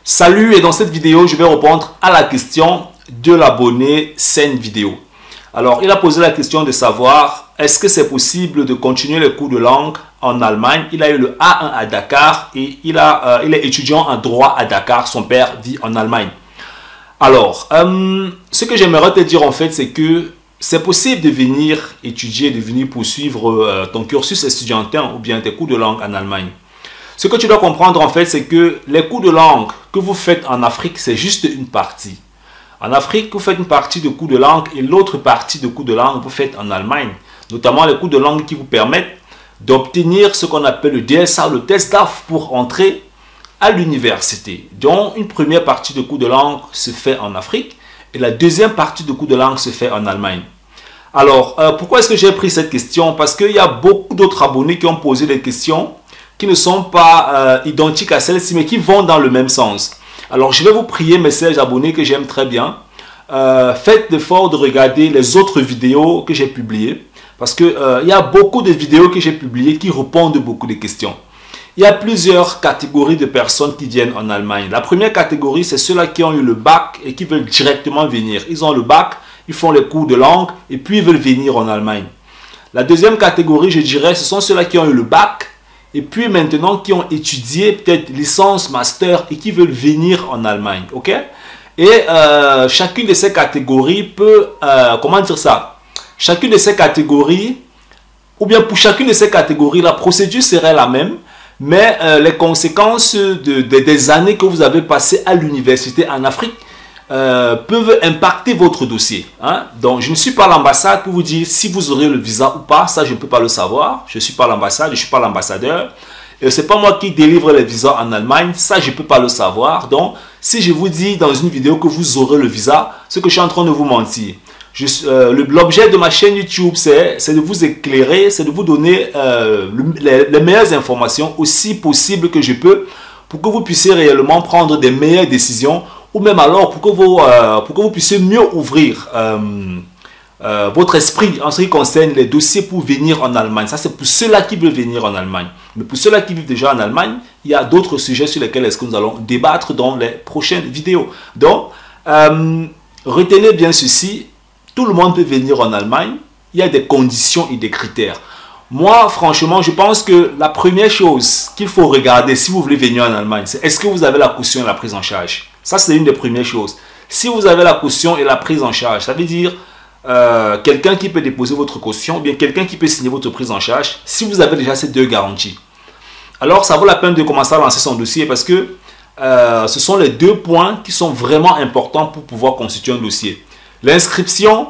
Salut, et dans cette vidéo, je vais répondre à la question de l'abonné Scène Vidéo. Alors, il a posé la question de savoir, est-ce que c'est possible de continuer les cours de langue en Allemagne? Il a eu le A1 à Dakar et il est étudiant en droit à Dakar. Son père vit en Allemagne. Alors, ce que j'aimerais te dire en fait, c'est que c'est possible de venir étudier, de venir poursuivre ton cursus estudiantin ou bien tes cours de langue en Allemagne. Ce que tu dois comprendre en fait, c'est que les cours de langue que vous faites en Afrique, c'est juste une partie. En Afrique, vous faites une partie de cours de langue et l'autre partie de cours de langue, vous faites en Allemagne. Notamment les cours de langue qui vous permettent d'obtenir ce qu'on appelle le DSA, le test DAF pour entrer à l'université. Donc, une première partie de cours de langue se fait en Afrique et la deuxième partie de cours de langue se fait en Allemagne. Alors, pourquoi est-ce que j'ai pris cette question? Parce qu'il y a beaucoup d'autres abonnés qui ont posé des questions qui ne sont pas identiques à celles-ci, mais qui vont dans le même sens. Alors, je vais vous prier, mes chers abonnés que j'aime très bien, faites l'effort de regarder les autres vidéos que j'ai publiées, parce qu'il y a beaucoup de vidéos que j'ai publiées qui répondent à beaucoup de questions. Il y a plusieurs catégories de personnes qui viennent en Allemagne. La première catégorie, c'est ceux-là qui ont eu le bac et qui veulent directement venir. Ils ont le bac, ils font les cours de langue et puis ils veulent venir en Allemagne. La deuxième catégorie, je dirais, ce sont ceux-là qui ont eu le bac et puis maintenant qui ont étudié peut-être licence, master et qui veulent venir en Allemagne. Ok? Et chacune de ces catégories peut, comment dire ça? Chacune de ces catégories, ou bien pour chacune de ces catégories, la procédure serait la même, mais les conséquences des années que vous avez passées à l'université en Afrique peuvent impacter votre dossier. Hein? Donc, je ne suis pas l'ambassade pour vous dire si vous aurez le visa ou pas. Ça, je ne peux pas le savoir. Je ne suis pas l'ambassade, je ne suis pas l'ambassadeur. Et ce n'est pas moi qui délivre les visas en Allemagne. Ça, je ne peux pas le savoir. Donc, si je vous dis dans une vidéo que vous aurez le visa, c'est que je suis en train de vous mentir. L'objet de ma chaîne YouTube, c'est de vous éclairer, c'est de vous donner les meilleures informations aussi possibles que je peux pour que vous puissiez réellement prendre des meilleures décisions ou même alors pour que vous puissiez mieux ouvrir votre esprit en ce qui concerne les dossiers pour venir en Allemagne. Ça, c'est pour ceux-là qui veulent venir en Allemagne. Mais pour ceux-là qui vivent déjà en Allemagne, il y a d'autres sujets sur lesquels est-ce que nous allons débattre dans les prochaines vidéos. Donc, retenez bien ceci. Tout le monde peut venir en Allemagne. Il y a des conditions et des critères. Moi, franchement, je pense que la première chose qu'il faut regarder si vous voulez venir en Allemagne, c'est est-ce que vous avez la caution et la prise en charge. Ça, c'est une des premières choses. Si vous avez la caution et la prise en charge, ça veut dire quelqu'un qui peut déposer votre caution ou bien quelqu'un qui peut signer votre prise en charge, si vous avez déjà ces deux garanties. Alors, ça vaut la peine de commencer à lancer son dossier parce que ce sont les deux points qui sont vraiment importants pour pouvoir constituer un dossier. L'inscription,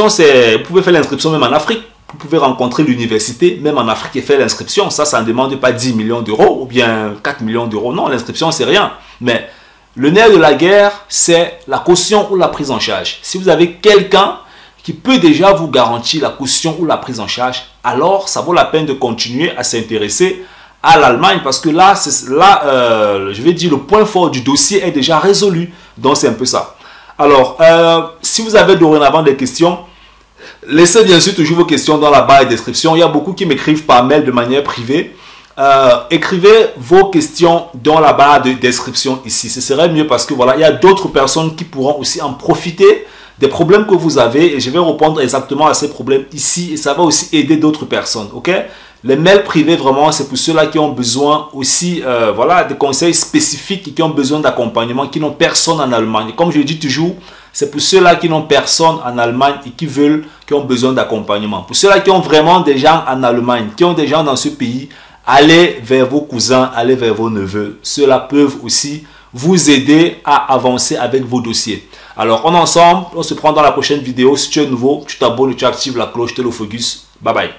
c'est, vous pouvez faire l'inscription même en Afrique. Vous pouvez rencontrer l'université, même en Afrique, et faire l'inscription. Ça ne demande pas 10 millions d'euros ou bien 4 millions d'euros. Non, l'inscription, c'est rien. Mais le nerf de la guerre, c'est la caution ou la prise en charge. Si vous avez quelqu'un qui peut déjà vous garantir la caution ou la prise en charge, alors ça vaut la peine de continuer à s'intéresser à l'Allemagne parce que là, je vais dire, le point fort du dossier est déjà résolu. Donc, c'est un peu ça. Alors, si vous avez dorénavant des questions, laissez bien sûr toujours vos questions dans la barre de description. Il y a beaucoup qui m'écrivent par mail de manière privée. Écrivez vos questions dans la barre de description ici. Ce serait mieux parce que voilà, il y a d'autres personnes qui pourront aussi en profiter des problèmes que vous avez et je vais répondre exactement à ces problèmes ici et ça va aussi aider d'autres personnes. Ok? Les mails privés, vraiment, c'est pour ceux-là qui ont besoin aussi voilà, de conseils spécifiques et qui ont besoin d'accompagnement, qui n'ont personne en Allemagne. Et comme je le dis toujours, c'est pour ceux-là qui n'ont personne en Allemagne et qui ont besoin d'accompagnement. Pour ceux-là qui ont vraiment des gens en Allemagne, qui ont des gens dans ce pays, allez vers vos cousins, allez vers vos neveux. Ceux-là peuvent aussi vous aider à avancer avec vos dossiers. Alors, on est ensemble, on se prend dans la prochaine vidéo. Si tu es nouveau, tu t'abonnes, tu actives la cloche, tu es le focus. Bye bye.